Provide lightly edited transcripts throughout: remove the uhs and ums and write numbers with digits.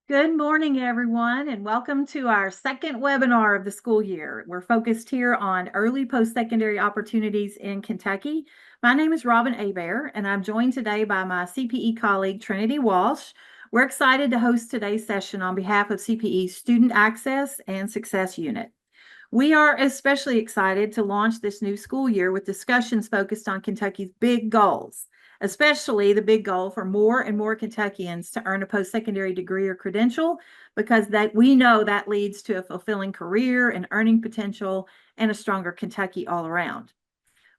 Good morning, everyone, and welcome to our second webinar of the school year. We're focused here on early post-secondary opportunities in Kentucky. My name is Robin Abear, and I'm joined today by my CPE colleague, Trinity Walsh. We're excited to host today's session on behalf of CPE's Student Access and Success Unit. We are especially excited to launch this new school year with discussions focused on Kentucky's big goals, especially the big goal for more and more Kentuckians to earn a post-secondary degree or credential, because we know that leads to a fulfilling career and earning potential and a stronger Kentucky all around.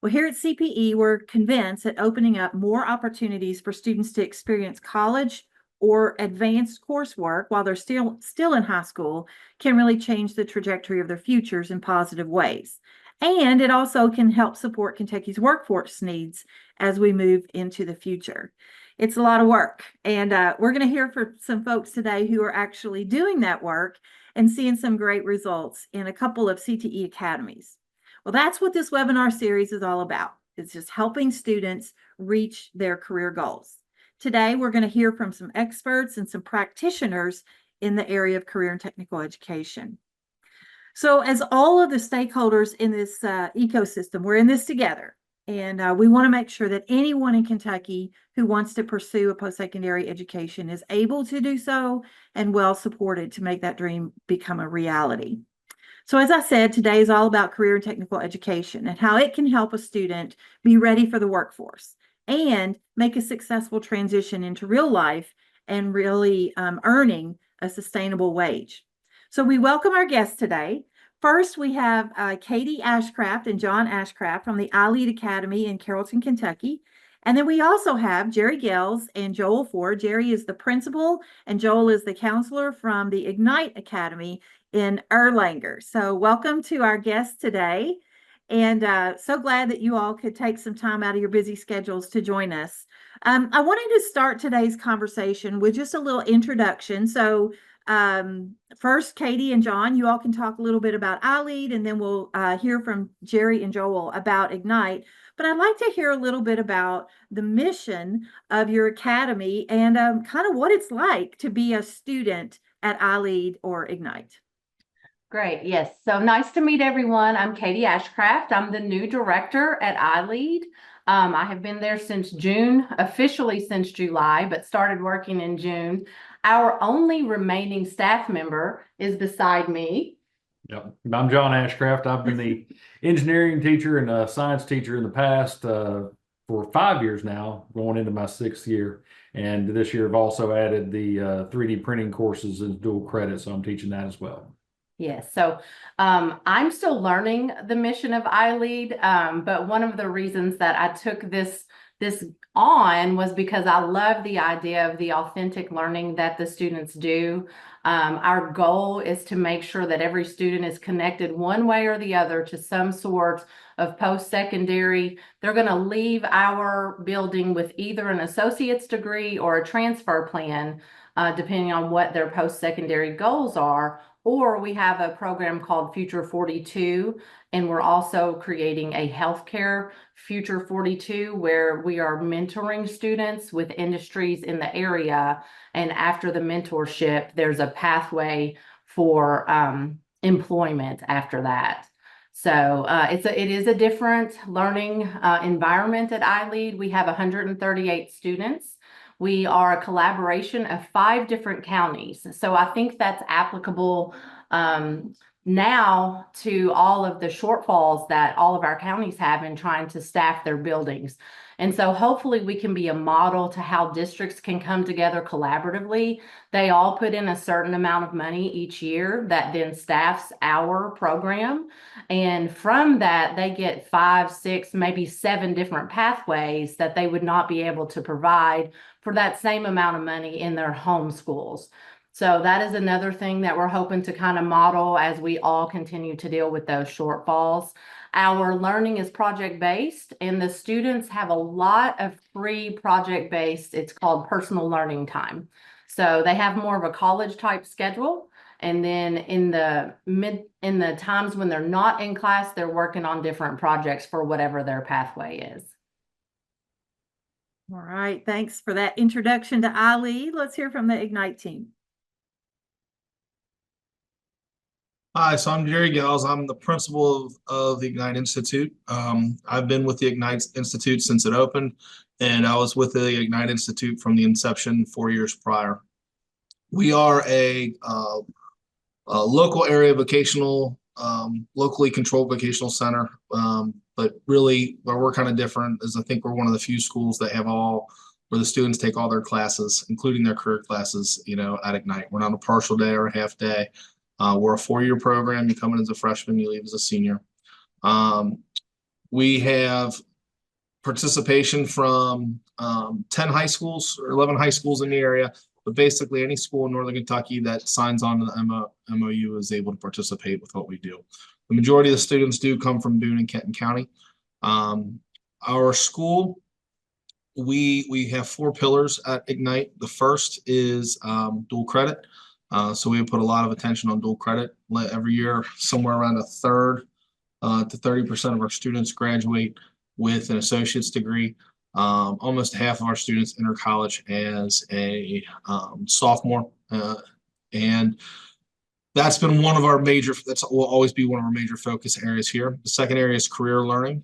Well, here at CPE, we're convinced that opening up more opportunities for students to experience college or advanced coursework while they're still in high school can really change the trajectory of their futures in positive ways. And it also can help support Kentucky's workforce needs as we move into the future. It's a lot of work, and we're going to hear from some folks today who are actually doing that work and seeing some great results in a couple of CTE academies. Well, that's what this webinar series is all about. It's just helping students reach their career goals. Today, we're going to hear from some experts and some practitioners in the area of career and technical education. So as all of the stakeholders in this ecosystem, we're in this together. And we want to make sure that anyone in Kentucky who wants to pursue a post-secondary education is able to do so and well supported to make that dream become a reality. So as I said, today is all about career and technical education and how it can help a student be ready for the workforce and make a successful transition into real life and really earning a sustainable wage. So we welcome our guests today. First, we have Katie Ashcraft and John Ashcraft from the iLead Academy in Carrollton, Kentucky. And then we also have Jerry Gales and Joel Ford. Jerry is the principal and Joel is the counselor from the Ignite Academy in Erlanger. So welcome to our guests today. And so glad that you all could take some time out of your busy schedules to join us. I wanted to start today's conversation with just a little introduction. So first, Katie and John, you all can talk a little bit about iLead, and then we'll hear from Jerry and Joel about Ignite. But I'd like to hear a little bit about the mission of your academy and kind of what it's like to be a student at iLead or Ignite. Great. Yes. So nice to meet everyone. I'm Katie Ashcraft. I'm the new director at iLead. I have been there since June, officially since July, but started working in June. Our only remaining staff member is beside me. Yep. I'm John Ashcraft. I've been the engineering teacher and science teacher in the past for 5 years now, going into my 6th year. And this year I've also added the 3D printing courses as dual credit, so I'm teaching that as well. Yes, so I'm still learning the mission of iLead, but one of the reasons that I took this on was because I love the idea of the authentic learning that the students do. Our goal is to make sure that every student is connected one way or the other to some sort of post-secondary. They're going to leave our building with either an associate's degree or a transfer plan, depending on what their post-secondary goals are. Or we have a program called Future 42, and we're also creating a healthcare Future 42 where we are mentoring students with industries in the area. And after the mentorship, there's a pathway for employment after that. So it is a different learning environment at iLead. We have 138 students. We are a collaboration of 5 different counties. So I think that's applicable now to all of the shortfalls that all of our counties have in trying to staff their buildings. And so hopefully we can be a model to how districts can come together collaboratively. They all put in a certain amount of money each year that then staffs our program. And from that, they get 5, 6, maybe 7 different pathways that they would not be able to provide for that same amount of money in their home schools. So that is another thing that we're hoping to kind of model as we all continue to deal with those shortfalls. Our learning is project-based, and the students have a lot of free project-based, it's called personal learning time. So they have more of a college type schedule. And then in the times when they're not in class, they're working on different projects for whatever their pathway is. All right, thanks for that introduction to iLead. Let's hear from the Ignite team. Hi, so I'm Jerry Gels. I'm the principal of the Ignite Institute. I've been with the Ignite Institute since it opened, and I was with the Ignite Institute from the inception 4 years prior. We are a local area vocational, locally controlled vocational center. But really, where we're kind of different is I think we're one of the few schools that have where the students take all their classes, including their career classes, at Ignite. We're not a partial day or a half day. We're a 4 year program. You come in as a freshman, you leave as a senior. We have participation from 10 high schools or 11 high schools in the area, but basically any school in Northern Kentucky that signs on to the MOU is able to participate with what we do. The majority of the students do come from Boone and Kenton County. Our school, we have 4 pillars at Ignite. The first is dual credit. So we put a lot of attention on dual credit. Every year, somewhere around a third to 30% of our students graduate with an associate's degree. Almost half of our students enter college as a sophomore, and that's been one of our that will always be one of our major focus areas here. The second area is career learning.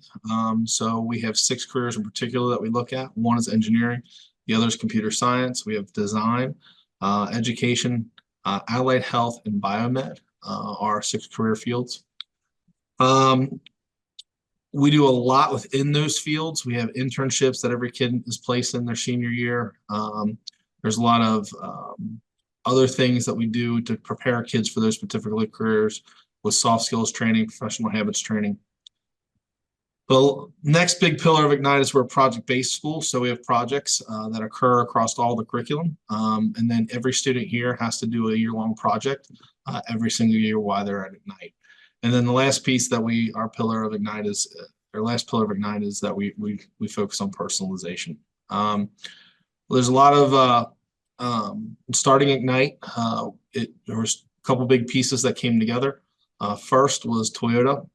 So we have 6 careers in particular that we look at. One is engineering, the other is computer science. We have design, education, allied health, and biomed are 6 career fields. We do a lot within those fields. We have internships that every kid is placed in their senior year. There's a lot of other things that we do to prepare kids for those particular careers with soft skills training, professional habits training. The next big pillar of Ignite is we're a project-based school. So we have projects that occur across all the curriculum. And then every student here has to do a year-long project every single year while they're at Ignite. And then the last piece that our pillar of Ignite is, our last pillar of Ignite is that we focus on personalization. There's a lot of starting Ignite. There was a couple big pieces that came together. First was Toyota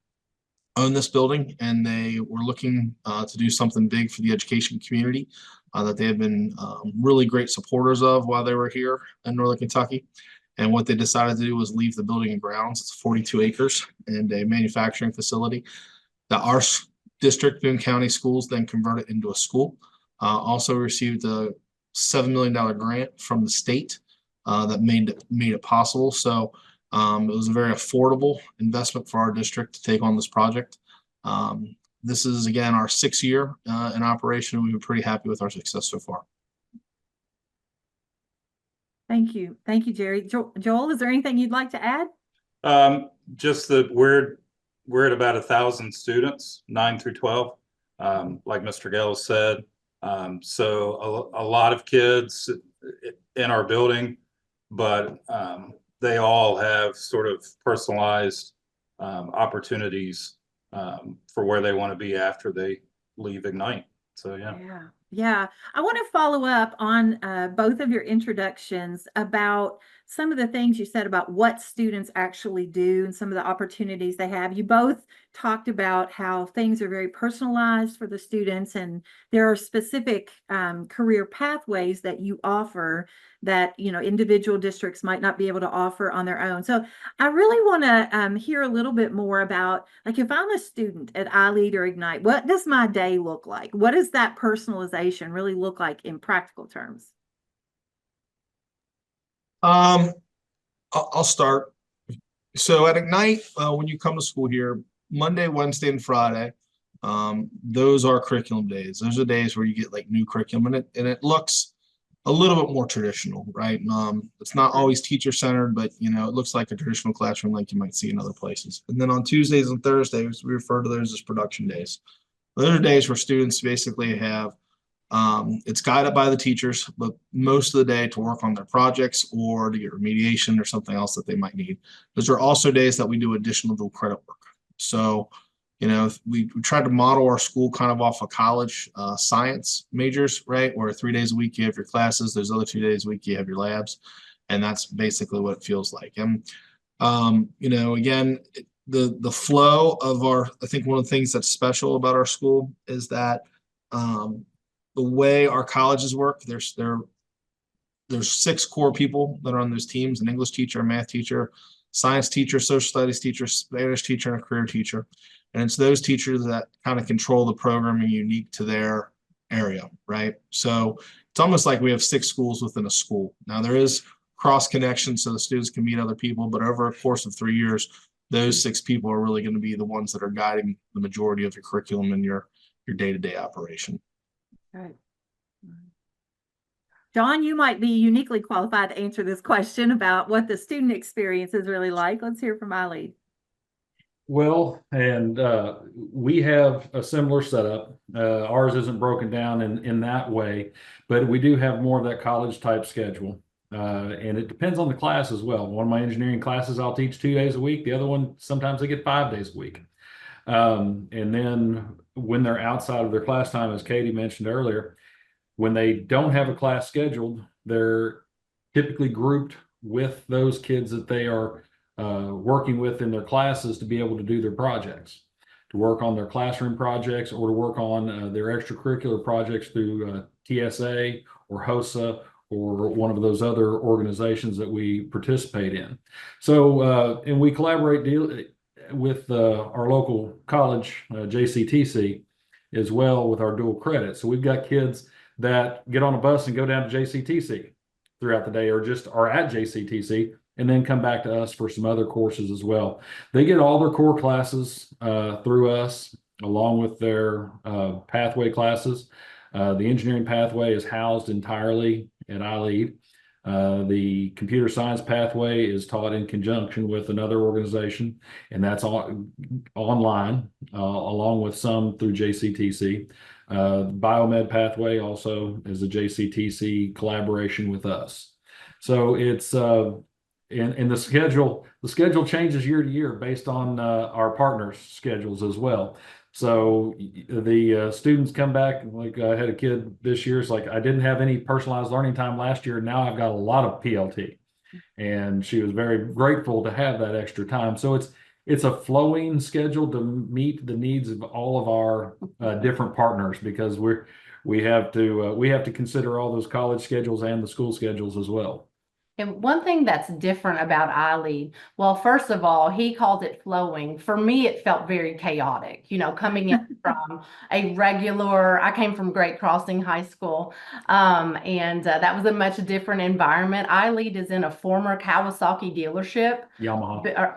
owned this building, and they were looking to do something big for the education community that they have been really great supporters of while they were here in Northern Kentucky. And what they decided to do was leave the building and grounds. It's 42 acres and a manufacturing facility that our district, Boone County Schools, then converted into a school. Also received a $7 million grant from the state that made it possible. So it was a very affordable investment for our district to take on this project. This is, again, our 6th year in operation. We've been pretty happy with our success so far. Thank you. Thank you, Jerry. Joel, is there anything you'd like to add? Just that we're at about 1,000 students, 9 through 12, like Mr. Gales said. So a lot of kids in our building, but they all have sort of personalized opportunities for where they want to be after they leave Ignite. So yeah. Yeah. I want to follow up on both of your introductions about some of the things you said about what students actually do and some of the opportunities they have. You both talked about how things are very personalized for the students, and there are specific career pathways that you offer that, individual districts might not be able to offer on their own. So I really want to hear a little bit more about, like, if I'm a student at iLead or Ignite, what does my day look like? What does that personalization really look like in practical terms? I'll start. So at Ignite, when you come to school here, Monday, Wednesday, and Friday, those are curriculum days. Those are days where you get like new curriculum, and it looks a little bit more traditional, right? It's not always teacher centered, but it looks like a traditional classroom like you might see in other places. And then on Tuesdays and Thursdays, we refer to those as production days. Those are days where students basically have it's guided by the teachers, but most of the day to work on their projects or to get remediation or something else that they might need. Those are also days that we do additional dual credit work. So, we tried to model our school kind of off of college science majors, right? Where 3 days a week you have your classes, those other 2 days a week you have your labs, and that's basically what it feels like. And again, the flow of I think one of the things that's special about our school is that the way our colleges work, there's 6 core people that are on those teams: an English teacher, a math teacher, science teacher, social studies teacher, Spanish teacher, and a career teacher. And it's those teachers that kind of control the programming unique to their area, right? So it's almost like we have 6 schools within a school. Now there is cross connection so the students can meet other people, but over a course of 3 years, those 6 people are really going to be the ones that are guiding the majority of your curriculum and your day-to-day operation. Right. John, you might be uniquely qualified to answer this question about what the student experience is really like. Let's hear from iLead. Well, and we have a similar setup. Ours isn't broken down in that way, but we do have more of that college type schedule. And it depends on the class as well. One of my engineering classes, I'll teach 2 days a week. The other one, sometimes they get 5 days a week. And then when they're outside of their class time, as Katie mentioned earlier, when they don't have a class scheduled, they're typically grouped with those kids that they are working with in their classes to be able to do their projects, to work on their classroom projects, or to work on their extracurricular projects through TSA or HOSA or one of those other organizations that we participate in. So, and we collaborate with our local college, JCTC, as well with our dual credit. So we've got kids that get on a bus and go down to JCTC throughout the day, or just are at JCTC and then come back to us for some other courses as well. They get all their core classes through us, along with their pathway classes. The engineering pathway is housed entirely at iLead. The computer science pathway is taught in conjunction with another organization, and that's all online, along with some through JCTC. Biomed pathway also is a JCTC collaboration with us. So it's and the schedule changes year to year based on our partners' schedules as well. So the students come back, like I had a kid this year, it's like, I didn't have any personalized learning time last year. Now I've got a lot of PLT. And she was very grateful to have that extra time. So it's a flowing schedule to meet the needs of all of our different partners, because we have to consider all those college schedules and the school schedules as well. And one thing that's different about iLead, well, first of all, he called it flowing. For me, it felt very chaotic, coming in from I came from Great Crossing High School, and that was a much different environment. iLead is in a former Kawasaki dealership. Yamaha.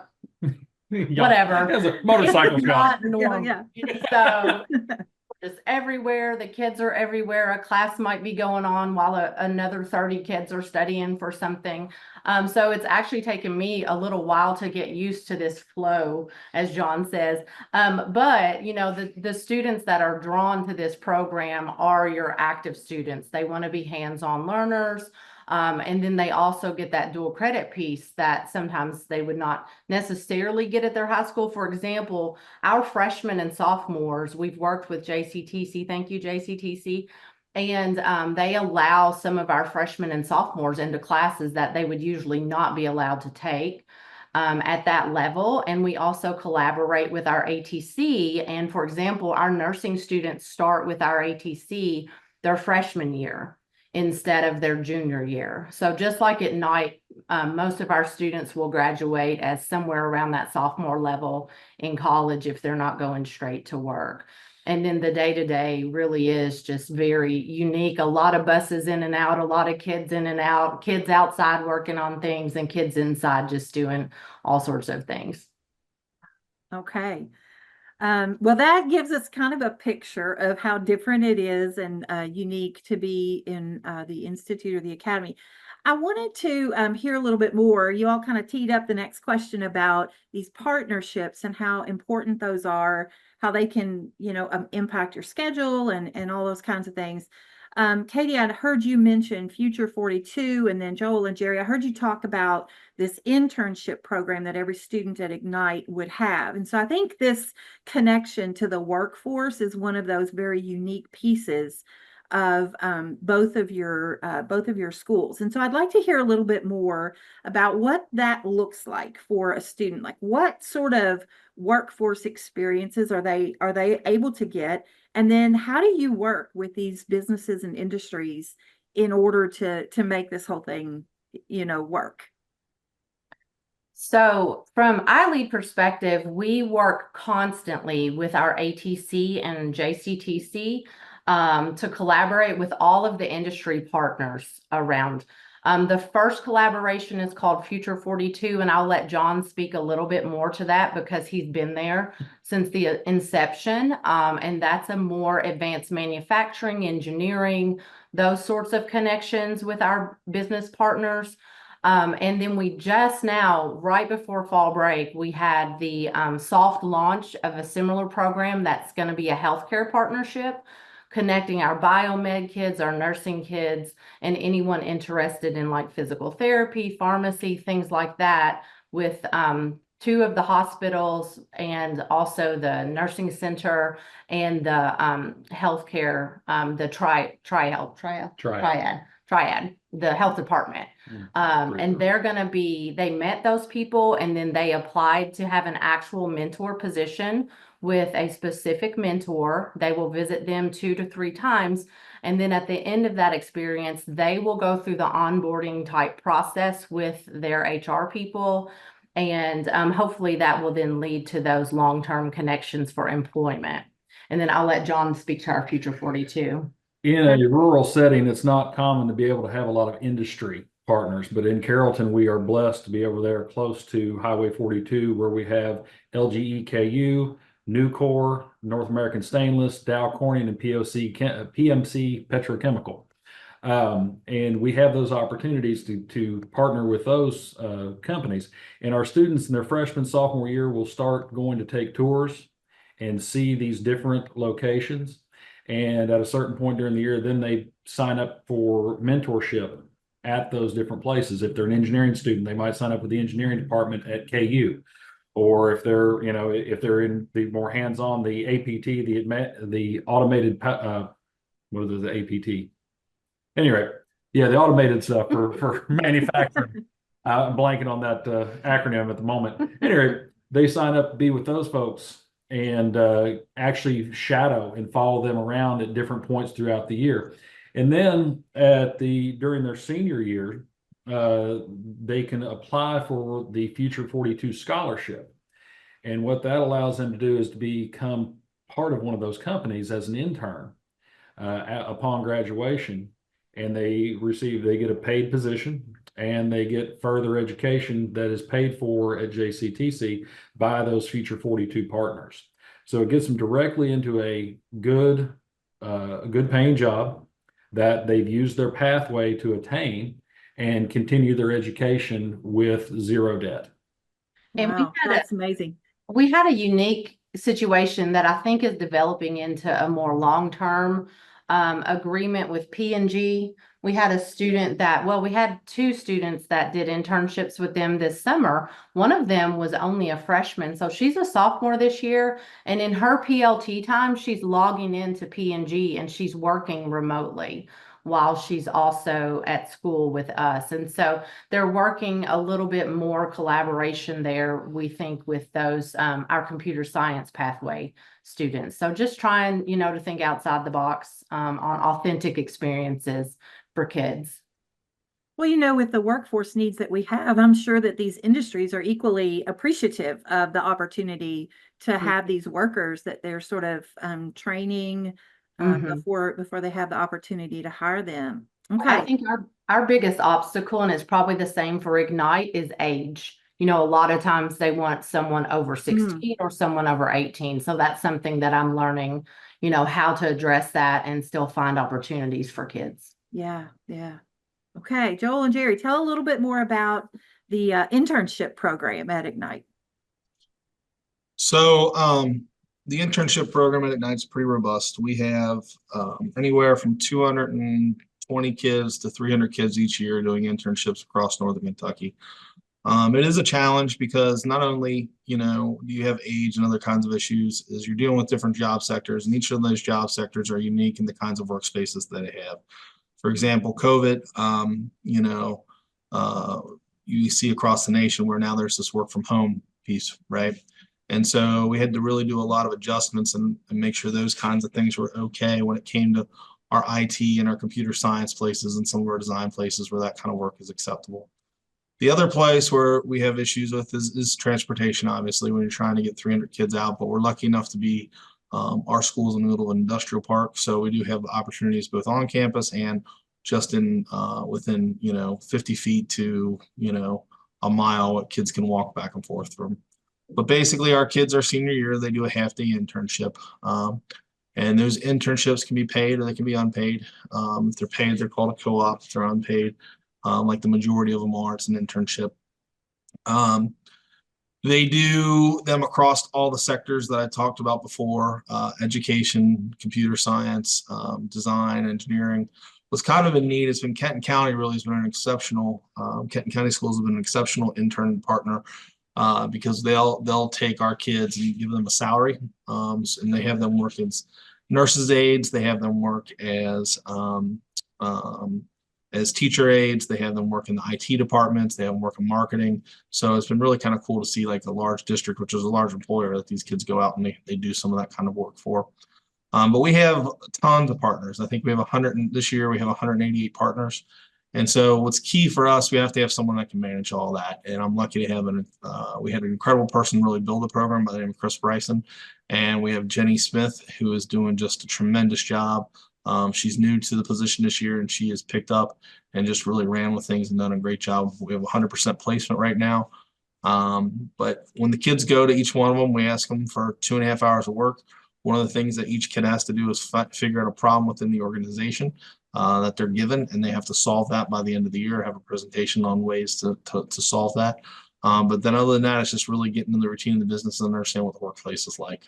Whatever. As a motorcycle shop. Not normal. Yeah. So just everywhere. The kids are everywhere. A class might be going on while another 30 kids are studying for something. So it's actually taken me a little while to get used to this flow, as John says. But the students that are drawn to this program are your active students. They want to be hands-on learners. And then they also get that dual credit piece that sometimes they would not necessarily get at their high school. For example, our freshmen and sophomores, we've worked with JCTC. Thank you, JCTC. And they allow some of our freshmen and sophomores into classes that they would usually not be allowed to take at that level. And we also collaborate with our ATC. And for example, our nursing students start with our ATC their freshman year instead of their junior year. So just like at night, most of our students will graduate as somewhere around that sophomore level in college if they're not going straight to work. And then the day-to-day really is just very unique. A lot of buses in and out, a lot of kids in and out, kids outside working on things, and kids inside just doing all sorts of things. Okay. Well, that gives us kind of a picture of how different it is and unique to be in the Institute or the Academy. I wanted to hear a little bit more. You all kind of teed up the next question about these partnerships and how important those are, how they can, impact your schedule and all those kinds of things. Katie, I heard you mention Future 42, and then Joel and Jerry, I heard you talk about this internship program that every student at Ignite would have. And so I think this connection to the workforce is one of those very unique pieces of both of your schools. And so I'd like to hear a little bit more about what that looks like for a student. Like, what sort of workforce experiences are they able to get? And then how do you work with these businesses and industries in order to make this whole thing, work? So from iLead perspective, we work constantly with our ATC and JCTC to collaborate with all of the industry partners around. The first collaboration is called Future 42, and I'll let John speak a little bit more to that because he's been there since the inception. And that's a more advanced manufacturing, engineering, those sorts of connections with our business partners. And then we just now, right before fall break, we had the soft launch of a similar program that's going to be a healthcare partnership, connecting our biomed kids, our nursing kids, and anyone interested in like physical therapy, pharmacy, things like that, with two of the hospitals and also the nursing center and the healthcare, the triad, the health department. And they're going to be, they met those people and then they applied to have an actual mentor position with a specific mentor. They will visit them 2 to 3 times. And then at the end of that experience, they will go through the onboarding type process with their HR people. And hopefully that will then lead to those long-term connections for employment. And then I'll let John speak to our Future 42. In a rural setting, it's not common to be able to have a lot of industry partners, but in Carrollton, we are blessed to be over there close to Highway 42, where we have LGEKU, Nucor, North American Stainless, Dow Corning, and PMC Petrochemical. And we have those opportunities to partner with those companies. And our students in their freshman, sophomore year will start going to take tours and see these different locations. And at a certain point during the year, then they sign up for mentorship at those different places. If they're an engineering student, they might sign up with the engineering department at KU. Or if they're, if they're in the more hands-on, the APT, the automated, what is the APT? Anyway, yeah, the automated stuff for manufacturing. I'm blanking on that acronym at the moment. Anyway, they sign up to be with those folks and actually shadow and follow them around at different points throughout the year. And then during their senior year, they can apply for the Future 42 scholarship. And what that allows them to do is to become part of one of those companies as an intern upon graduation. And they get a paid position and they get further education that is paid for at JCTC by those Future 42 partners. So it gets them directly into a good paying job that they've used their pathway to attain and continue their education with zero debt. Wow, that's amazing. We had a unique situation that I think is developing into a more long-term agreement with P&G. We had a student we had 2 students that did internships with them this summer. One of them was only a freshman, so she's a sophomore this year. And in her PLT time, she's logging into P&G and she's working remotely while she's also at school with us. And so they're working a little bit more collaboration there, we think, with those, our computer science pathway students. So just trying, to think outside the box on authentic experiences for kids. Well, with the workforce needs that we have, I'm sure that these industries are equally appreciative of the opportunity to have these workers that they're sort of training before they have the opportunity to hire them. Okay. I think our biggest obstacle, and it's probably the same for Ignite, is age. A lot of times they want someone over 16 or someone over 18. So that's something that I'm learning, how to address that and still find opportunities for kids. Yeah. Okay, Joel and Jerry, tell a little bit more about the internship program at Ignite. So the internship program at Ignite is pretty robust. We have anywhere from 220 kids to 300 kids each year doing internships across Northern Kentucky. It is a challenge because not only, do you have age and other kinds of issues, is you're dealing with different job sectors, and each of those job sectors are unique in the kinds of workspaces that they have. For example, COVID, you see across the nation where now there's this work from home piece, right? And so we had to really do a lot of adjustments and make sure those kinds of things were okay when it came to our IT and our computer science places and some of our design places where that kind of work is acceptable. The other place where we have issues with is transportation, obviously, when you're trying to get 300 kids out, but we're lucky enough to be, our school's in the middle of an industrial park. So we do have opportunities both on campus and just within, 50 feet to, a mile, what kids can walk back and forth from. But basically, our kids are senior year, they do a half-day internship. And those internships can be paid or they can be unpaid. If they're paid, they're called a co-op. If they're unpaid, like the majority of them are, it's an internship. They do them across all the sectors that I talked about before, education, computer science, design, engineering. What's kind of been neat has been Kenton County really has been an exceptional, Kenton County Schools have been an exceptional intern partner, because they'll take our kids and give them a salary, and they have them work as nurses aides, they have them work as teacher aides, they have them work in the IT departments, they have them work in marketing. So it's been really kind of cool to see like a large district, which is a large employer, that these kids go out and they do some of that kind of work for. But we have tons of partners. I think we have 100, this year we have 188 partners. And so what's key for us, we have to have someone that can manage all that. And I'm lucky to have we had an incredible person really build the program by the name of Chris Bryson. And we have Jenny Smith, who is doing just a tremendous job. She's new to the position this year, and she has picked up and just really ran with things and done a great job. We have 100% placement right now. But when the kids go to each one of them, we ask them for 2.5 hours of work. One of the things that each kid has to do is figure out a problem within the organization that they're given, and they have to solve that by the end of the year, have a presentation on ways to solve that. But then other than that, it's just really getting in the routine of the business and understand what the workplace is like.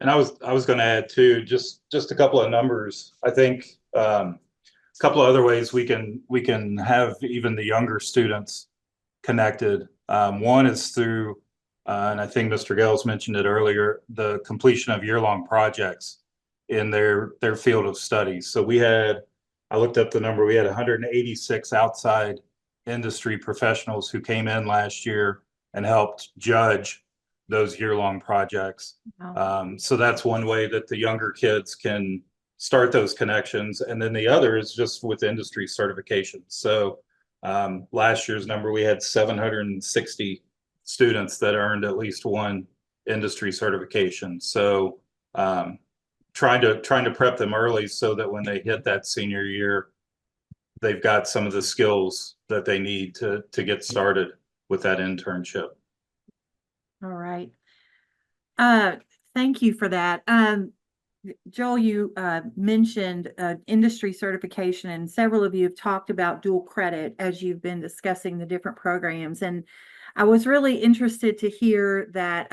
And I was going to add too, just a couple of numbers. I think a couple of other ways we can have even the younger students connected. One is through, and I think Mr. Gales mentioned it earlier, the completion of year-long projects in their field of studies. So I looked up the number, we had 186 outside industry professionals who came in last year and helped judge those year-long projects. Wow. So that's one way that the younger kids can start those connections. And then the other is just with industry certifications. So last year's number, we had 760 students that earned at least one industry certification. So trying to prep them early so that when they hit that senior year, they've got some of the skills that they need to get started with that internship. All right. Thank you for that. Joel, you mentioned industry certification, and several of you have talked about dual credit as you've been discussing the different programs. And I was really interested to hear that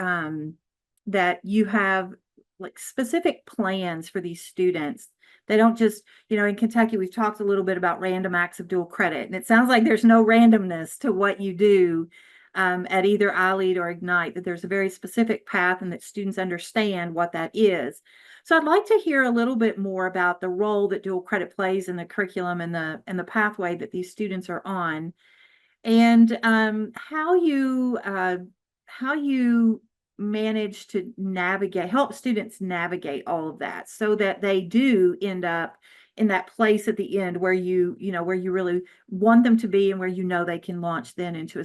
that you have like specific plans for these students. They don't just, in Kentucky, we've talked a little bit about random acts of dual credit, and it sounds like there's no randomness to what you do at either iLead or Ignite, that there's a very specific path and that students understand what that is. So I'd like to hear a little bit more about the role that dual credit plays in the curriculum and the pathway that these students are on, and how you manage to help students navigate all of that so that they do end up in that place at the end where you really want them to be, and where they can launch then into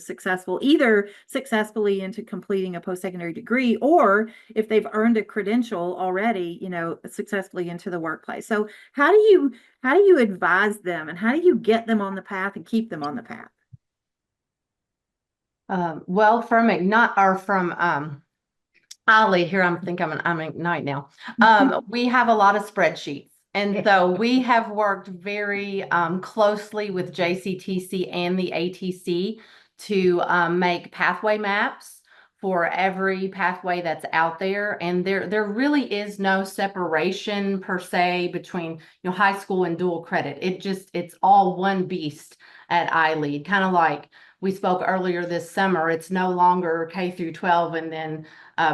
either successfully into completing a post-secondary degree, or if they've earned a credential already, successfully into the workplace. So how do you advise them, and how do you get them on the path and keep them on the path? Well, from Ignite or from iLead here, I'm Ignite now. We have a lot of spreadsheets. And so we have worked very closely with JCTC and the ATC to make pathway maps for every pathway that's out there. And there really is no separation per se between high school and dual credit. It's all one beast at iLead, kind of like we spoke earlier this summer. It's no longer K through 12 and then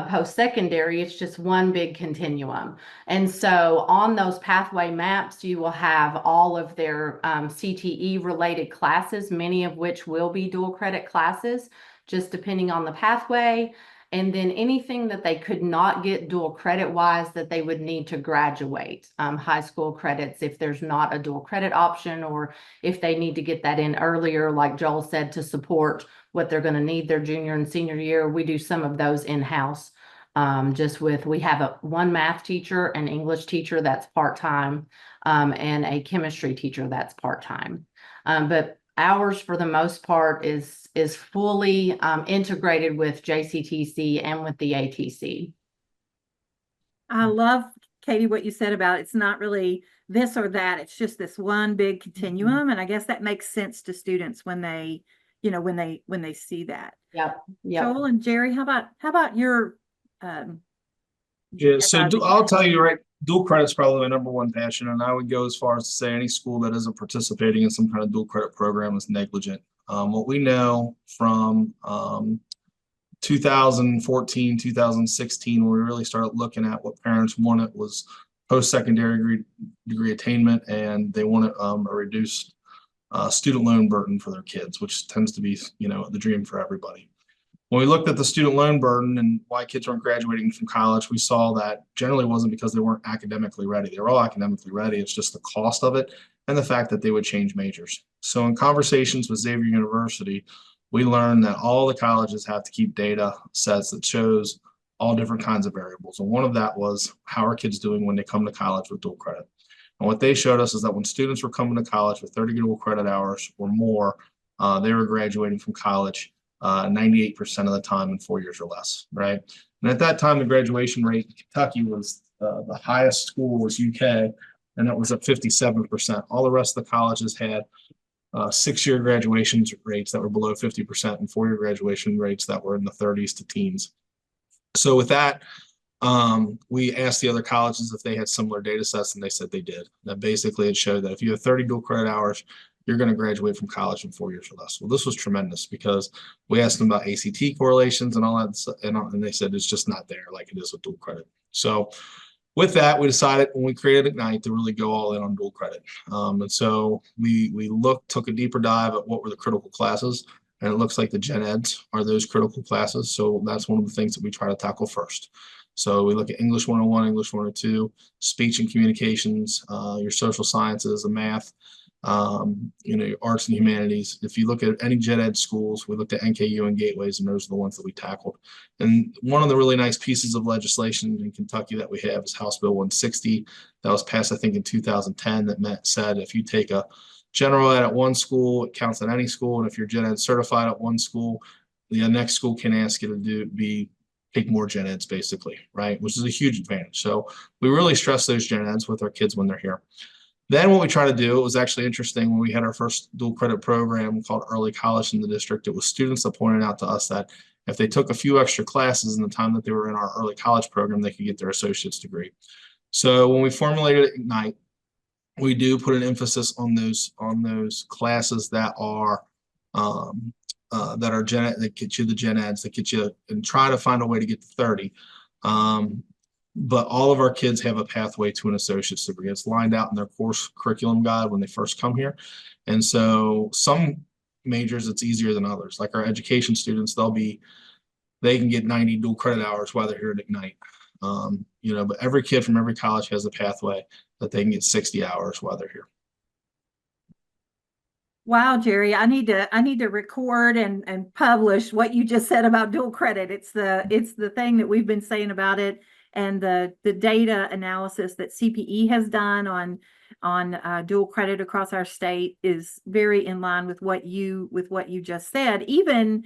post-secondary. It's just one big continuum. And so on those pathway maps, you will have all of their CTE related classes, many of which will be dual credit classes, just depending on the pathway. And then anything that they could not get dual credit wise that they would need to graduate, high school credits if there's not a dual credit option, or if they need to get that in earlier, like Joel said, to support what they're going to need their junior and senior year. We do some of those in-house. We have one math teacher, an English teacher that's part-time, and a chemistry teacher that's part-time. But ours, for the most part, is fully integrated with JCTC and with the ATC. I love, Katie, what you said about it's not really this or that. It's just this one big continuum. And I guess that makes sense to students when they, when they see that. Yep. Joel and Jerry, how about your Yeah, so advising? I'll tell you, right, dual credit's probably my number one passion, and I would go as far as to say any school that isn't participating in some kind of dual credit program is negligent. What we know from 2014, 2016, when we really started looking at what parents wanted was post-secondary degree attainment, and they wanted a reduced student loan burden for their kids, which tends to be, the dream for everybody. When we looked at the student loan burden and why kids weren't graduating from college, we saw that generally wasn't because they weren't academically ready. They were all academically ready. It's just the cost of it and the fact that they would change majors. So in conversations with Xavier University, we learned that all the colleges have to keep data sets that shows all different kinds of variables. And one of that was, how are kids doing when they come to college with dual credit? And what they showed us is that when students were coming to college with 30 dual credit hours or more, they were graduating from college 98% of the time in 4 years or less, right? And at that time, the graduation rate in Kentucky was the highest school was UK, and that was at 57%. All the rest of the colleges had 6-year graduation rates that were below 50% and 4-year graduation rates that were in the 30s to teens. So with that, we asked the other colleges if they had similar data sets, and they said they did. That basically it showed that if you have 30 dual credit hours, you're going to graduate from college in 4 years or less. Well, this was tremendous because we asked them about ACT correlations and all that, and they said it's just not there like it is with dual credit. So with that, we decided when we created Ignite to really go all in on dual credit. And so we took a deeper dive at what were the critical classes, and it looks like the gen eds are those critical classes. So that's one of the things that we try to tackle first. So we look at English 101, English 102, speech and communications, your social sciences, and math, your arts and humanities. If you look at any gen ed schools, we looked at NKU and gateways, and those are the ones that we tackled. And one of the really nice pieces of legislation in Kentucky that we have is House Bill 160 that was passed, I think, in 2010, that said if you take a general ed at one school, it counts at any school, and if you're gen ed certified at one school, the next school can ask you to take more gen eds, basically, right? Which is a huge advantage. So we really stress those gen eds with our kids when they're here. Then what we try to do, it was actually interesting when we had our first dual credit program called Early College in the district. It was students that pointed out to us that if they took a few extra classes in the time that they were in our early college program, they could get their associate's degree. So when we formulated Ignite, we do put an emphasis on those classes that are that get you the gen eds, that get you, and try to find a way to get to 30. But all of our kids have a pathway to an associate's degree. It's lined out in their course curriculum guide when they first come here. And so some majors, it's easier than others. Like our education students, they can get 90 dual credit hours while they're here at Ignite. But every kid from every college has a pathway that they can get 60 hours while they're here. Wow, Jerry, I need to record and publish what you just said about dual credit. It's the thing that we've been saying about it, and the data analysis that CPE has done on dual credit across our state is very in line with what you just said. Even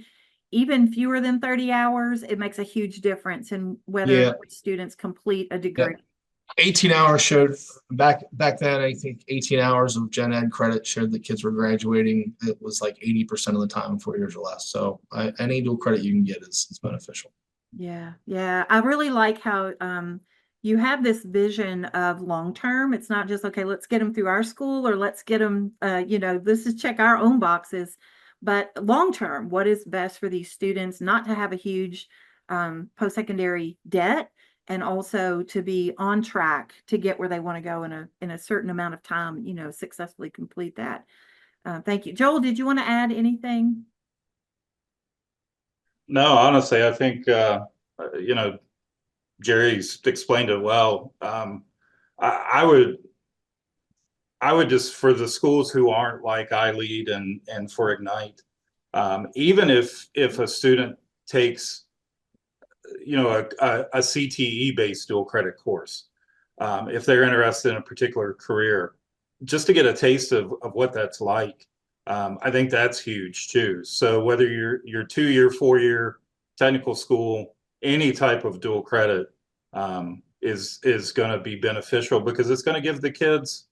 fewer than 30 hours, it makes a huge difference in whether students complete a degree. 18 hours showed back then, I think 18 hours of gen ed credit showed that kids were graduating. It was like 80% of the time in 4 years or less. So any dual credit you can get is beneficial. Yeah. I really like how you have this vision of long term. It's not just, okay, let's get them through our school, or let's get them, this is check our own boxes, but long term, what is best for these students, not to have a huge post-secondary debt, and also to be on track to get where they want to go in a certain amount of time, successfully complete that. Thank you. Joel, did you want to add anything? No, honestly, I think you know, Jerry's explained it well. I would just, for the schools who aren't like iLead and for Ignite, even if a student takes, you know, a CTE based dual credit course, if they're interested in a particular career, just to get a taste of what that's like, I think that's huge too. So whether you're 2-year, 4-year technical school, any type of dual credit is going to be beneficial, because it's going to give the kids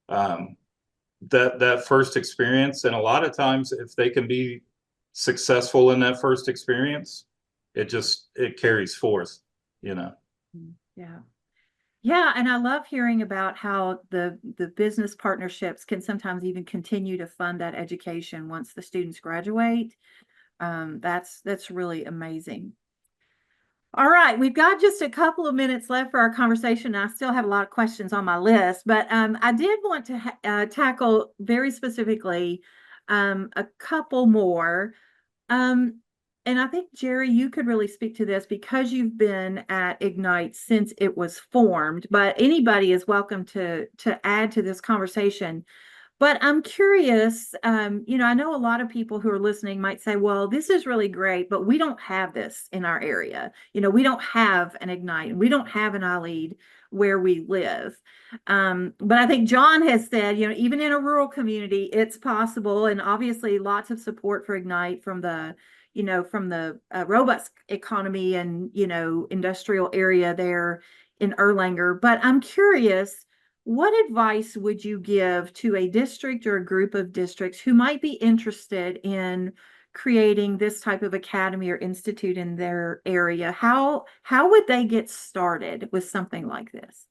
that first experience. And a lot of times, if they can be successful in that first experience, it carries forth, you know. Yeah. Yeah, and I love hearing about how the business partnerships can sometimes even continue to fund that education once the students graduate. That's really amazing. All right, we've got just a couple of minutes left for our conversation. I still have a lot of questions on my list, but I did want to tackle very specifically a couple more. And I think, Jerry, you could really speak to this because you've been at Ignite since it was formed, but anybody is welcome to add to this conversation. But I'm curious, I know a lot of people who are listening might say, well, this is really great, but we don't have this in our area. We don't have an Ignite, and we don't have an iLead where we live. But I think John has said, even in a rural community, it's possible. And obviously lots of support for Ignite from the robust economy and, industrial area there in Erlanger. But I'm curious, what advice would you give to a district or a group of districts who might be interested in creating this type of academy or institute in their area? How would they get started with something like this?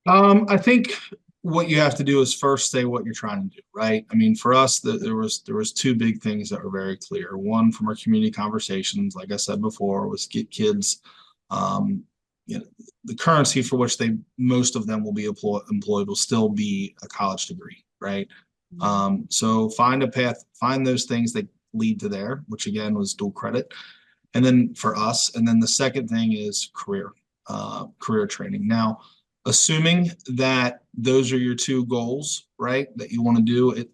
I think what you have to do is first say what you're trying to do, right? I mean, for us, there was two big things that were very clear. One, from our community conversations, like I said before, was get kids, the currency for which most of them will be employed will still be a college degree, right? So find a path, find those things that lead to there, which again was dual credit. And then for us, and then the second thing is career training. Now, assuming that those are your two goals, right, that you want to do,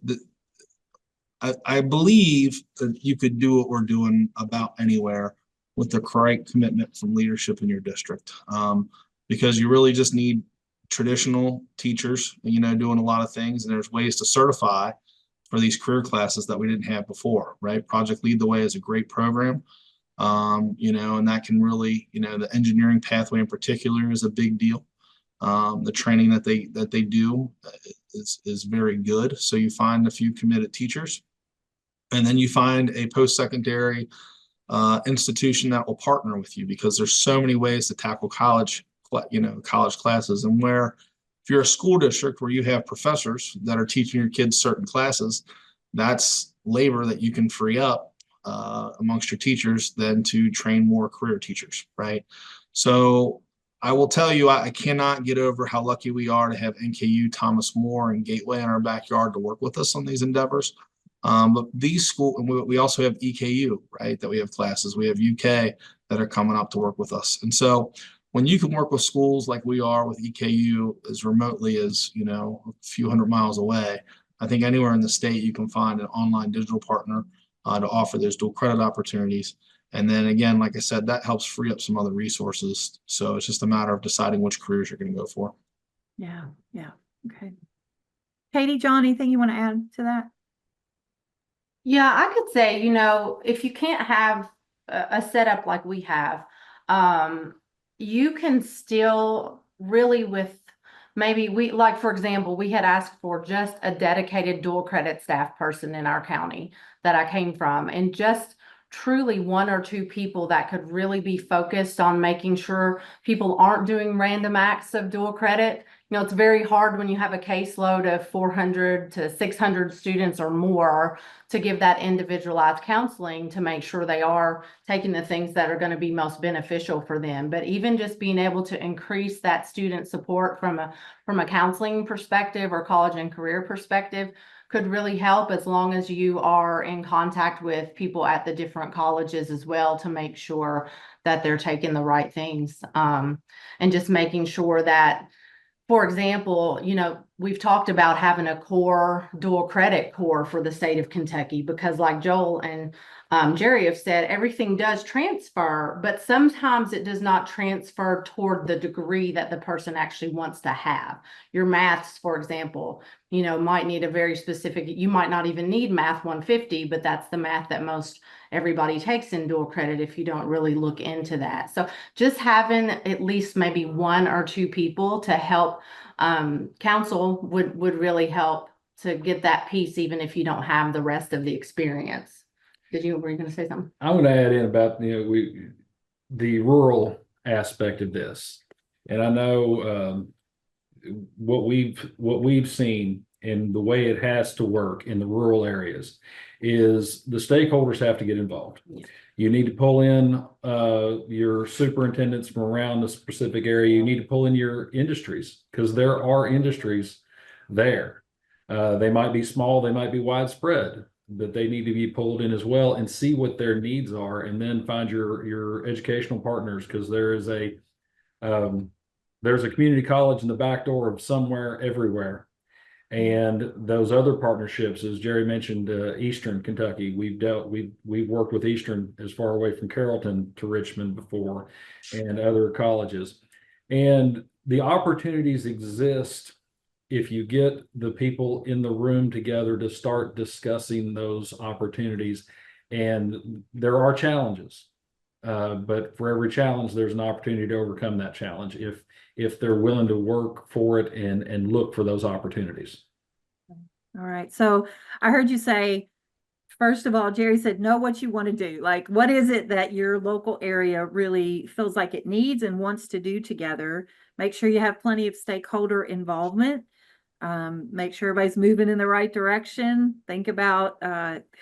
I believe that you could do what we're doing about anywhere with the correct commitment from leadership in your district, because you really just need traditional teachers, doing a lot of things, and there's ways to certify for these career classes that we didn't have before, right? Project Lead the Way is a great program, and that can really, the engineering pathway in particular is a big deal. The training that they do is very good. So you find a few committed teachers, and then you find a post-secondary institution that will partner with you, because there's so many ways to tackle college classes. And where if you're a school district where you have professors that are teaching your kids certain classes, that's labor that you can free up amongst your teachers then to train more career teachers, right? So I will tell you, I cannot get over how lucky we are to have NKU, Thomas More, and Gateway in our backyard to work with us on these endeavors. But these schools, and we also have EKU, right, that we have classes. We have UK that are coming up to work with us. And so when you can work with schools like we are with EKU as remotely as, a few hundred miles away, I think anywhere in the state you can find an online digital partner to offer those dual credit opportunities. And then again, like I said, that helps free up some other resources. So it's just a matter of deciding which careers you're going to go for. Yeah. Okay. Katie, John, anything you want to add to that? Yeah, I could say, if you can't have a setup like we have, you can still really maybe for example, we had asked for just a dedicated dual credit staff person in our county that I came from, and just truly one or two people that could really be focused on making sure people aren't doing random acts of dual credit. It's very hard when you have a caseload of 400 to 600 students or more to give that individualized counseling to make sure they are taking the things that are going to be most beneficial for them. But even just being able to increase that student support from a counseling perspective or college and career perspective could really help, as long as you are in contact with people at the different colleges as well to make sure that they're taking the right things. And just making sure that, for example, we've talked about having a core dual credit core for the state of Kentucky, because like Joel and Jerry have said, everything does transfer, but sometimes it does not transfer toward the degree that the person actually wants to have. Your maths, for example, might need a very specific, you might not even need math 150, but that's the math that most everybody takes in dual credit if you don't really look into that. So just having at least maybe one or two people to help counsel would really help to get that piece, even if you don't have the rest of the experience. Were you going to say something? I'm going to add in about, the rural aspect of this. And I know what we've seen and the way it has to work in the rural areas is the stakeholders have to get involved. Yeah. You need to pull in your superintendents from around the specific area. You need to pull in your industries, because there are industries there. They might be small, they might be widespread, but they need to be pulled in as well and see what their needs are, and then find your educational partners, because there's a community college in the back door of somewhere everywhere. And those other partnerships, as Jerry mentioned, Eastern Kentucky, we've worked with Eastern as far away from Carrollton to Richmond before, and other colleges. And the opportunities exist if you get the people in the room together to start discussing those opportunities. And there are challenges, but for every challenge, there's an opportunity to overcome that challenge if they're willing to work for it and look for those opportunities. All right. So I heard you say, first of all, Jerry said, know what you want to do. Like, what is it that your local area really feels like it needs and wants to do together? Make sure you have plenty of stakeholder involvement. Make sure everybody's moving in the right direction. Think about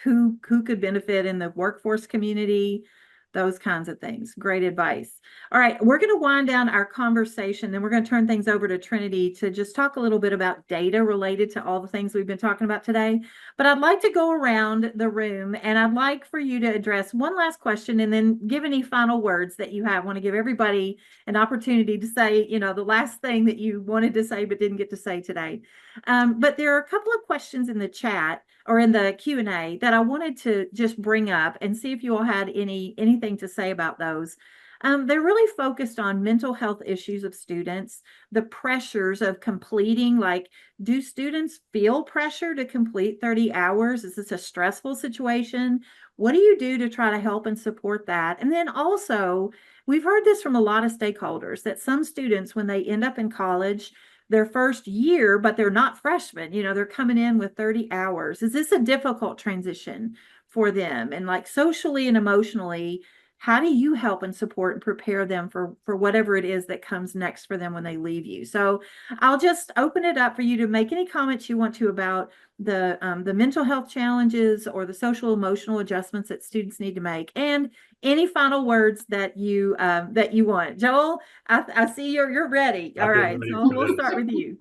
who could benefit in the workforce community, those kinds of things. Great advice. All right, we're going to wind down our conversation, then we're going to turn things over to Trinity to just talk a little bit about data related to all the things we've been talking about today. But I'd like to go around the room, and I'd like for you to address one last question and then give any final words that you have. I want to give everybody an opportunity to say, the last thing that you wanted to say but didn't get to say today. But there are a couple of questions in the chat or in the Q&A that I wanted to just bring up and see if you all had anything to say about those. They're really focused on mental health issues of students, the pressures of completing, like, do students feel pressure to complete 30 hours? Is this a stressful situation? What do you do to try to help and support that? And then also, we've heard this from a lot of stakeholders that some students, when they end up in college, their first year, but they're not freshmen, they're coming in with 30 hours. Is this a difficult transition for them? And like socially and emotionally, how do you help and support and prepare them for whatever it is that comes next for them when they leave you? So I'll just open it up for you to make any comments you want to about the mental health challenges or the social emotional adjustments that students need to make, and any final words that you want. Joel, I see you're ready. All right, so we'll start with you.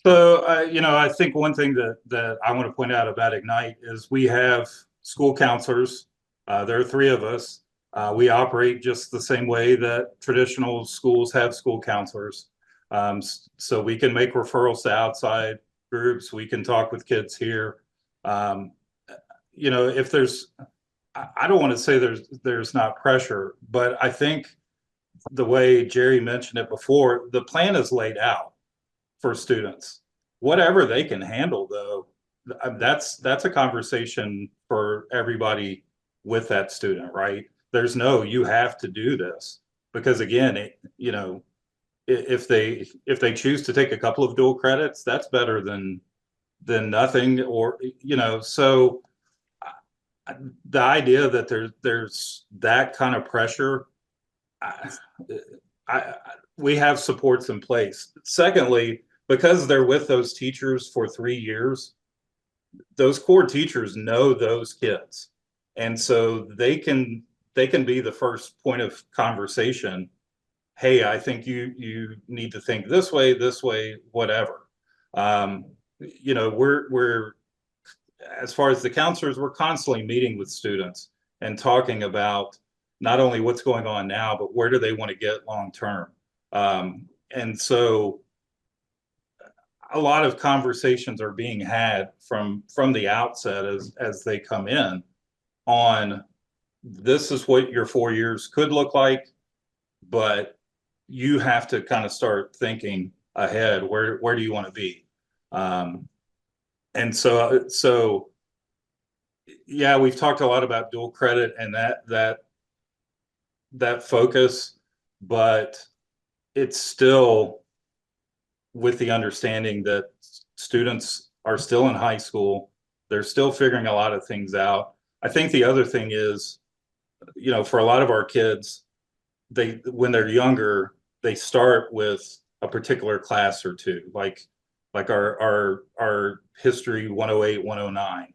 So, I think one thing that I want to point out about Ignite is we have school counselors. There are 3 of us. We operate just the same way that traditional schools have school counselors. So we can make referrals to outside groups. We can talk with kids here. If there's, I don't want to say there's not pressure, but I think the way Jerry mentioned it before, the plan is laid out for students. Whatever they can handle, though, that's a conversation for everybody with that student, right? There's no, you have to do this, because again, if they choose to take a couple of dual credits, that's better than nothing. Or so the idea that there's that kind of pressure, we have supports in place. Secondly, because they're with those teachers for 3 years, those core teachers know those kids, and so they can be the first point of conversation. Hey, I think you need to think this way, whatever. We're as far as the counselors, we're constantly meeting with students and talking about not only what's going on now, but where do they want to get long term. And so a lot of conversations are being had from the outset as they come in on this is what your 4 years could look like, but you have to kind of start thinking ahead. Where do you want to be? And so yeah, we've talked a lot about dual credit and that focus, but it's still with the understanding that students are still in high school. They're still figuring a lot of things out. I think the other thing is, for a lot of our kids, when they're younger, they start with a particular class or two, like our history 108, 109.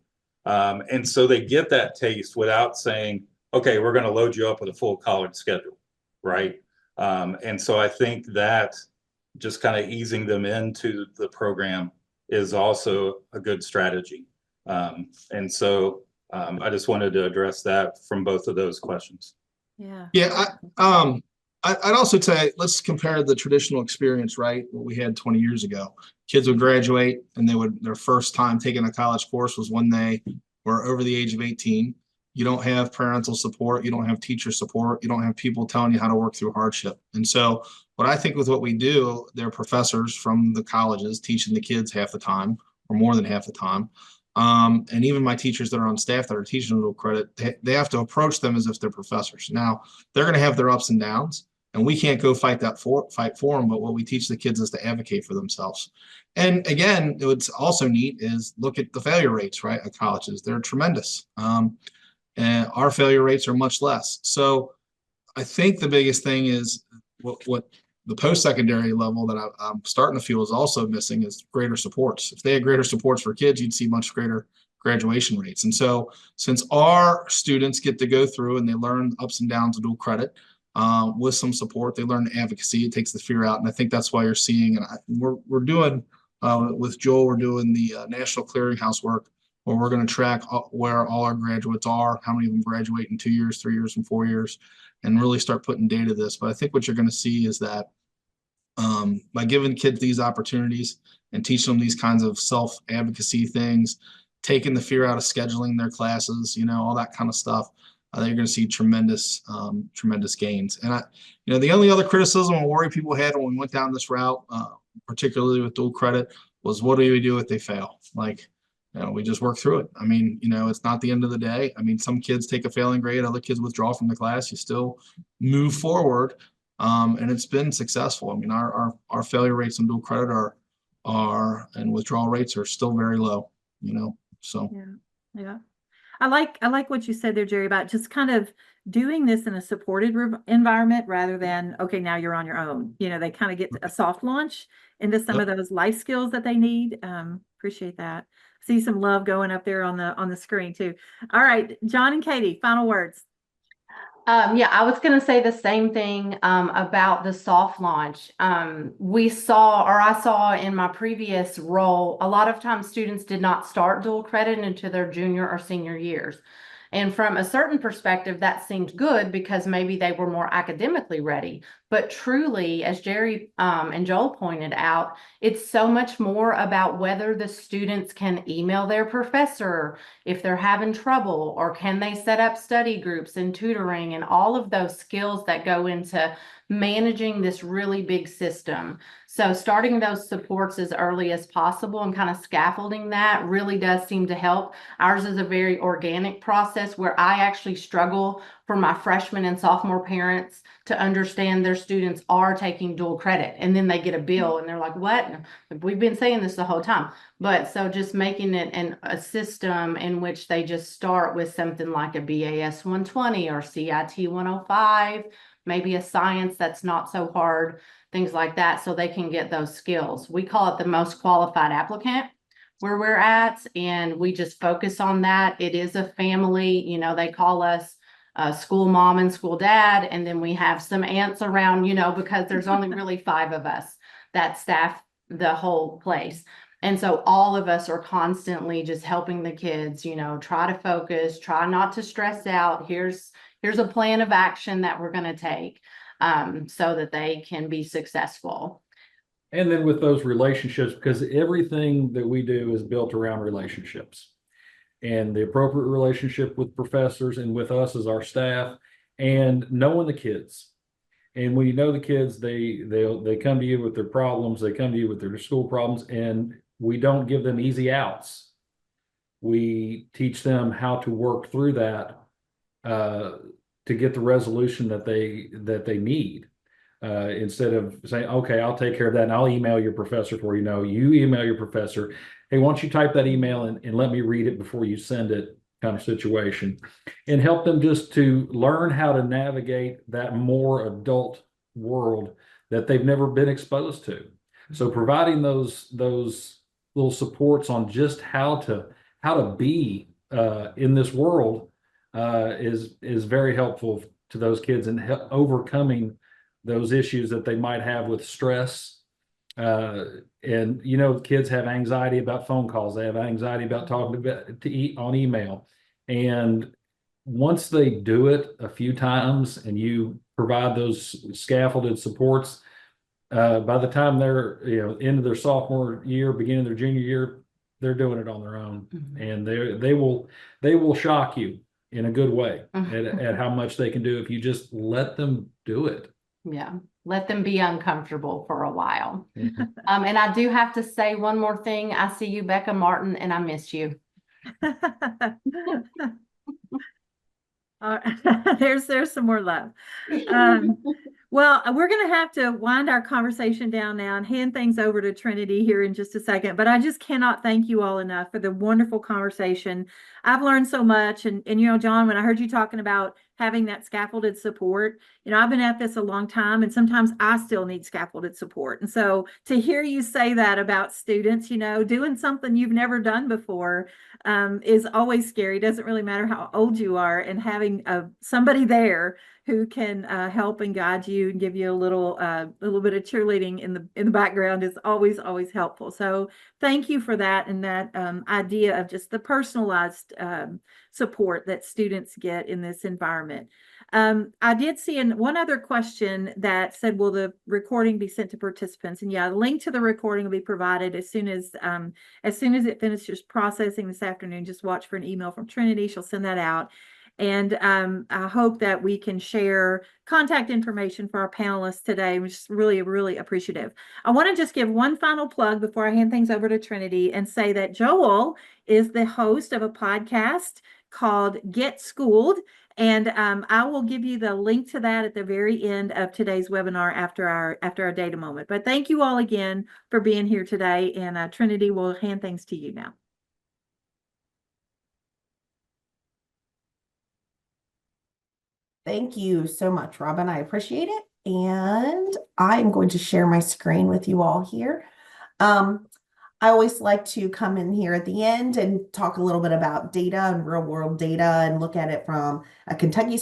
And so they get that taste without saying, okay, we're going to load you up with a full college schedule, right? And so I think that just kind of easing them into the program is also a good strategy. And so I just wanted to address that from both of those questions. Yeah. Yeah, I'd also say let's compare the traditional experience, right? What we had 20 years ago. Kids would graduate and their first time taking a college course was when they were over the age of 18. You don't have parental support, you don't have teacher support, you don't have people telling you how to work through hardship. And so what I think with what we do, they're professors from the colleges teaching the kids half the time or more than half the time. And even my teachers that are on staff that are teaching dual credit, they have to approach them as if they're professors. Now, they're going to have their ups and downs, and we can't go fight for them. But what we teach the kids is to advocate for themselves. And again, what's also neat is look at the failure rates, right, at colleges. They're tremendous. And our failure rates are much less. So I think the biggest thing is what the post-secondary level that I'm starting to feel is also missing is greater supports. If they had greater supports for kids, you'd see much greater graduation rates. And so since our students get to go through and they learn ups and downs of dual credit with some support, they learn advocacy, it takes the fear out. And I think that's why you're seeing, and we're doing with Joel, we're doing the National Clearinghouse work where we're going to track where all our graduates are, how many of them graduate in 2 years, 3 years, and 4 years, and really start putting data to this. But I think what you're going to see is that by giving kids these opportunities and teaching them these kinds of self-advocacy things, taking the fear out of scheduling their classes, all that kind of stuff, I think you're going to see tremendous gains. And the only other criticism and worry people had when we went down this route, particularly with dual credit, was what do we do if they fail? We just work through it. I mean, it's not the end of the day. I mean, some kids take a failing grade, other kids withdraw from the class. You still move forward, and it's been successful. I mean, our failure rates on dual credit and withdrawal rates are still very low. So yeah. I like what you said there, Jerry, about just kind of doing this in a supported environment rather than, okay, now you're on your own. They kind of get a soft launch into some of those life skills that they need. Appreciate that. See some love going up there on the screen too. All right, John and Katie, final words. Yeah, I was going to say the same thing about the soft launch. I saw in my previous role, a lot of times students did not start dual credit into their junior or senior years. And from a certain perspective, that seemed good because maybe they were more academically ready. But truly, as Jerry and Joel pointed out, it's so much more about whether the students can email their professor if they're having trouble, or can they set up study groups and tutoring and all of those skills that go into managing this really big system. So starting those supports as early as possible and kind of scaffolding that really does seem to help. Ours is a very organic process where I actually struggle for my freshman and sophomore parents to understand their students are taking dual credit, and then they get a bill and they're like, what? We've been saying this the whole time. But so just making it a system in which they just start with something like a BAS 120 or CIT 105, maybe a science that's not so hard, things like that, so they can get those skills. We call it the most qualified applicant where we're at, and we just focus on that. It is a family, they call us school mom and school dad, and then we have some aunts around, because there's only really 5 of us that staff the whole place. And so all of us are constantly just helping the kids, try to focus, try not to stress out. Here's a plan of action that we're going to take, so that they can be successful. And then with those relationships, because everything that we do is built around relationships, and the appropriate relationship with professors and with us as our staff, and knowing the kids. And when you know the kids, they come to you with their problems, they come to you with their school problems, and we don't give them easy outs. We teach them how to work through that to get the resolution that they need. Instead of saying, okay, I'll take care of that and I'll email your professor for you. No, you email your professor. Hey, why don't you type that email and let me read it before you send it, kind of situation, and help them just to learn how to navigate that more adult world that they've never been exposed to. So providing those little supports on just how to be in this world is very helpful to those kids, and overcoming those issues that they might have with stress. And kids have anxiety about phone calls. They have anxiety about talking on email. And once they do it a few times and you provide those scaffolded supports, by the time they're into their sophomore year, beginning of their junior year, they're doing it on their own. Mm-hmm. And they will shock you in a good way at how much they can do if you just let them do it. Yeah, let them be uncomfortable for a while. Mm-hmm. And I do have to say one more thing. I see you, Becca Martin, and I miss you. There's some more love. Well, we're going to have to wind our conversation down now and hand things over to Trinity here in just a second. But I just cannot thank you all enough for the wonderful conversation. I've learned so much. And John, when I heard you talking about having that scaffolded support, I've been at this a long time, and sometimes I still need scaffolded support. And so to hear you say that about students, doing something you've never done before is always scary. It doesn't really matter how old you are, and having somebody there who can help and guide you and give you a little bit of cheerleading in the background is always helpful. So thank you for that, and that idea of just the personalized support that students get in this environment. I did see one other question that said, will the recording be sent to participants? And yeah, the link to the recording will be provided as soon as it finishes processing this afternoon. Just watch for an email from Trinity. She'll send that out. And I hope that we can share contact information for our panelists today, which is really, really appreciative. I want to just give one final plug before I hand things over to Trinity, and say that Joel is the host of a podcast called Get Schooled. And I will give you the link to that at the very end of today's webinar after our data moment. But thank you all again for being here today. And Trinity will hand things to you now. Thank you so much, Robin. I appreciate it. And I'm going to share my screen with you all here. I always like to come in here at the end and talk a little bit about data and real world data, and look at it from a Kentucky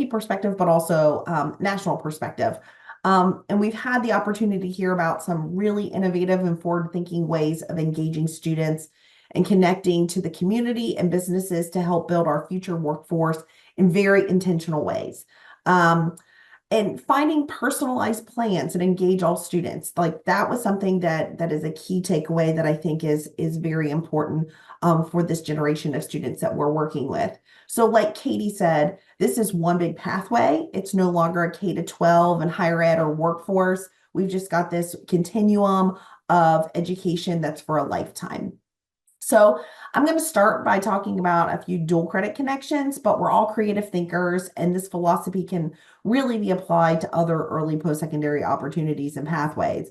perspective, but also national perspective. And we've had the opportunity to hear about some really innovative and forward-thinking ways of engaging students and connecting to the community and businesses to help build our future workforce in very intentional ways. And finding personalized plans and engage all students. Like, that was something that is a key takeaway that I think is very important for this generation of students that we're working with. So like Katie said, this is one big pathway. It's no longer a K-12 and higher ed or workforce. We've just got this continuum of education that's for a lifetime. So I'm going to start by talking about a few dual credit connections, but we're all creative thinkers, and this philosophy can really be applied to other early post-secondary opportunities and pathways.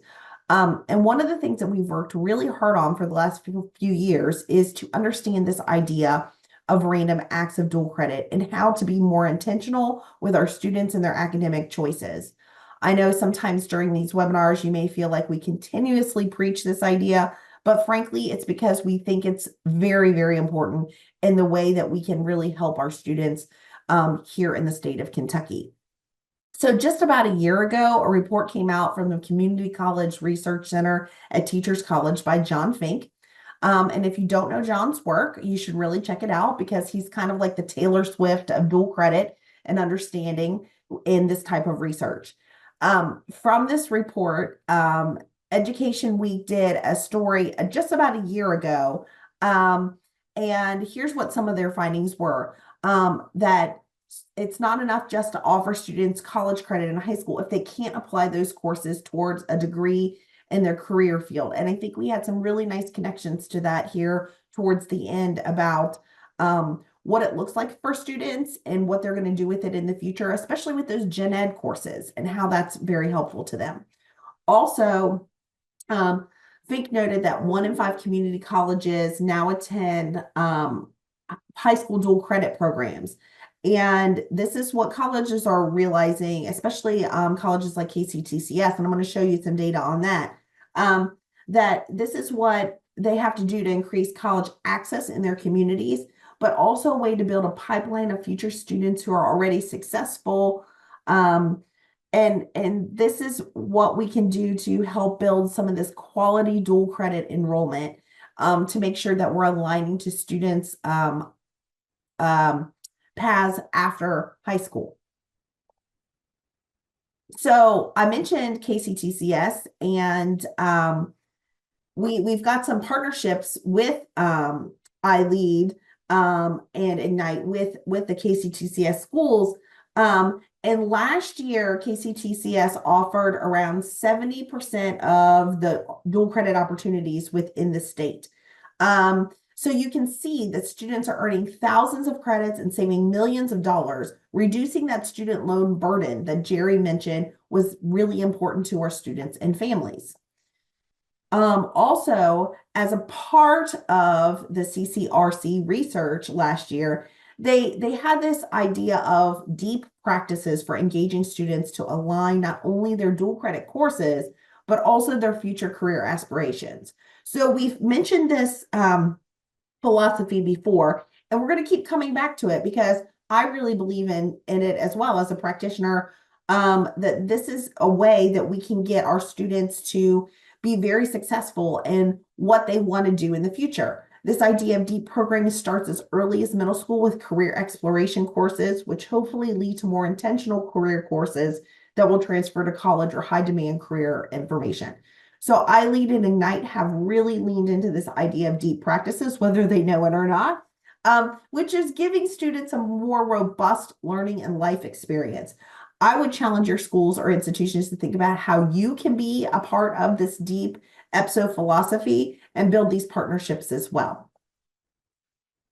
And one of the things that we've worked really hard on for the last few years is to understand this idea of random acts of dual credit and how to be more intentional with our students and their academic choices. I know sometimes during these webinars, you may feel like we continuously preach this idea, but frankly, it's because we think it's very, very important in the way that we can really help our students here in the state of Kentucky. So just about a year ago, a report came out from the Community College Research Center at Teachers College by John Fink. And if you don't know John's work, you should really check it out because he's kind of like the Taylor Swift of dual credit and understanding in this type of research. From this report, Education Week did a story just about a year ago. And here's what some of their findings were. That it's not enough just to offer students college credit in high school if they can't apply those courses towards a degree in their career field. And I think we had some really nice connections to that here towards the end about what it looks like for students and what they're going to do with it in the future, especially with those gen ed courses and how that's very helpful to them. Also, Fink noted that 1 in 5 community colleges now attend high school dual credit programs. And this is what colleges are realizing, especially colleges like KCTCS, and I'm going to show you some data on that, that this is what they have to do to increase college access in their communities, but also a way to build a pipeline of future students who are already successful. And this is what we can do to help build some of this quality dual credit enrollment to make sure that we're aligning to students' paths after high school. So I mentioned KCTCS, and we've got some partnerships with iLead and Ignite with the KCTCS schools. And last year, KCTCS offered around 70% of the dual credit opportunities within the state. So you can see that students are earning thousands of credits and saving millions of dollars, reducing that student loan burden that Jerry mentioned was really important to our students and families. Also, as a part of the CCRC research last year, they had this idea of deep practices for engaging students to align not only their dual credit courses, but also their future career aspirations. So we've mentioned this philosophy before, and we're going to keep coming back to it because I really believe in it as well as a practitioner, that this is a way that we can get our students to be very successful in what they want to do in the future. This idea of deep programming starts as early as middle school with career exploration courses, which hopefully lead to more intentional career courses that will transfer to college or high demand career information. So iLead and Ignite have really leaned into this idea of deep practices, whether they know it or not, which is giving students a more robust learning and life experience. I would challenge your schools or institutions to think about how you can be a part of this deep EPSO philosophy and build these partnerships as well.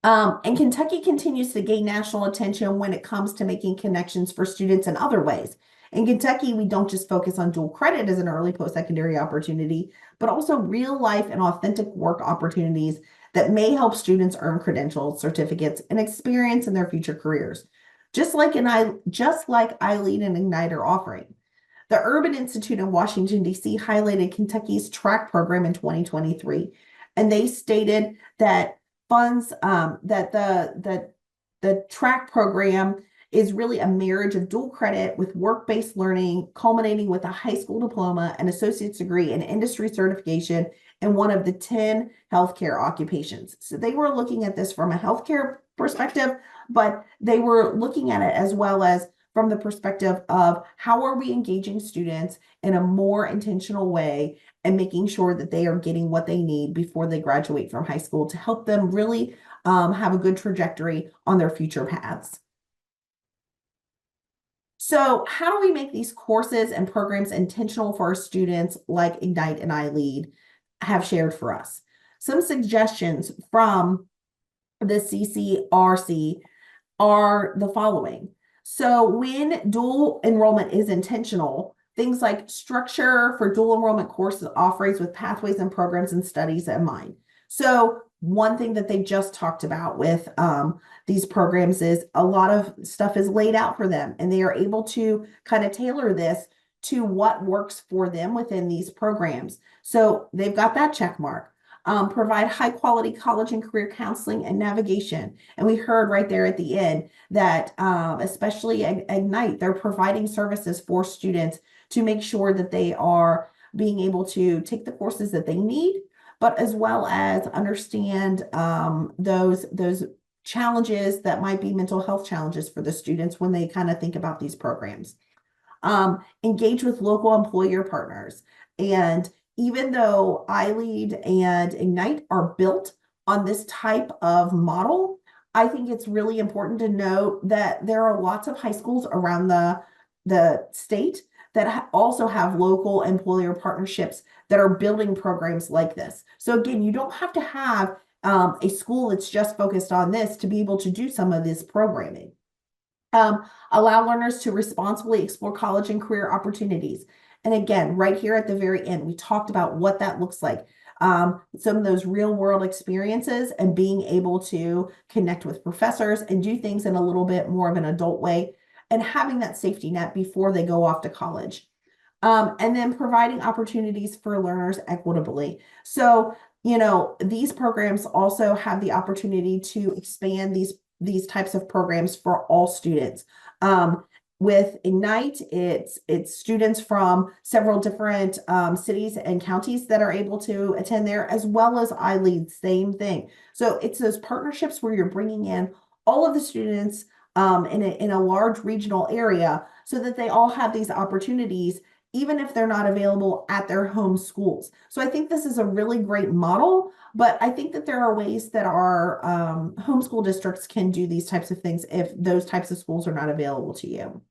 And Kentucky continues to gain national attention when it comes to making connections for students in other ways. In Kentucky, we don't just focus on dual credit as an early post-secondary opportunity, but also real life and authentic work opportunities that may help students earn credentials, certificates, and experience in their future careers, just like iLead and Ignite are offering. The Urban Institute in Washington, D.C. highlighted Kentucky's track program in 2023, and they stated that funds that the track program is really a marriage of dual credit with work-based learning, culminating with a high school diploma, an associate's degree, and industry certification in one of the 10 healthcare occupations. So they were looking at this from a healthcare perspective, but they were looking at it as well as from the perspective of how are we engaging students in a more intentional way and making sure that they are getting what they need before they graduate from high school to help them really have a good trajectory on their future paths. So how do we make these courses and programs intentional for our students like Ignite and iLead have shared for us? Some suggestions from the CCRC are the following. So when dual enrollment is intentional, things like structure for dual enrollment courses offerings with pathways and programs and studies in mind. So one thing that they just talked about with these programs is a lot of stuff is laid out for them, and they are able to kind of tailor this to what works for them within these programs. So they've got that check mark. provide high quality college and career counseling and navigation. And we heard right there at the end that especially at Ignite, they're providing services for students to make sure that they are being able to take the courses that they need, but as well as understand those challenges that might be mental health challenges for the students when they kind of think about these programs. Engage with local employer partners. And even though iLead and Ignite are built on this type of model, I think it's really important to note that there are lots of high schools around the state that also have local employer partnerships that are building programs like this. So again, you don't have to have a school that's just focused on this to be able to do some of this programming. Allow learners to responsibly explore college and career opportunities. And again, right here at the very end, we talked about what that looks like. Some of those real world experiences and being able to connect with professors and do things in a little bit more of an adult way and having that safety net before they go off to college. And then providing opportunities for learners equitably. So, you know, these programs also have the opportunity to expand these types of programs for all students. With Ignite, it's students from several different cities and counties that are able to attend there, as well as iLead, same thing. So it's those partnerships where you're bringing in all of the students in a large regional area so that they all have these opportunities, even if they're not available at their home schools. So I think this is a really great model, but I think that there are ways that our homeschool districts can do these types of things if those types of schools are not available to you.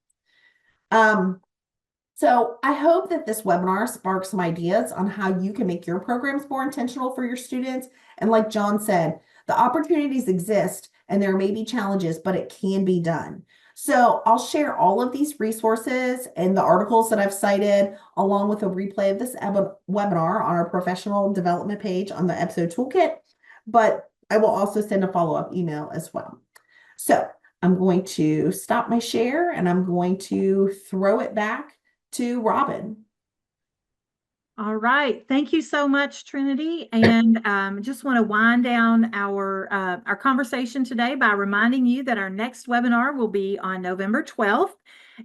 So I hope that this webinar sparks some ideas on how you can make your programs more intentional for your students. And like John said, the opportunities exist and there may be challenges, but it can be done. So I'll share all of these resources and the articles that I've cited, along with a replay of this webinar on our professional development page on the episode toolkit, but I will also send a follow-up email as well. So I'm going to stop my share and I'm going to throw it back to Robin. All right. Thank you so much, Trinity. And just want to wind down our conversation today by reminding you that our next webinar will be on November 12th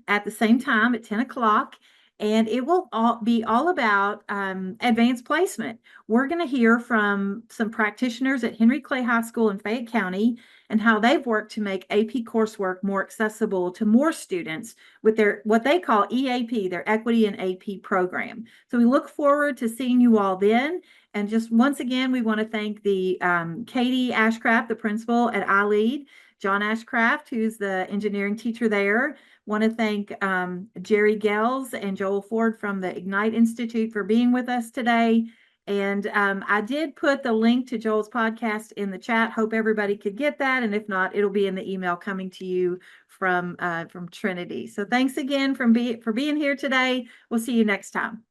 at the same time at 10 o'clock. And it will be all about advanced placement. We're going to hear from some practitioners at Henry Clay High School in Fayette County and how they've worked to make AP coursework more accessible to more students with their what they call EAP, their Equity and AP program. So we look forward to seeing you all then. And just once again, we want to thank the Katie Ashcraft, the principal at iLead, John Ashcraft, who's the engineering teacher there. Want to thank Jerry Gels and Joel Ford from the Ignite Institute for being with us today. And I did put the link to Joel's podcast in the chat. Hope everybody could get that. And if not, it'll be in the email coming to you from Trinity. So thanks again for being here today. We'll see you next time.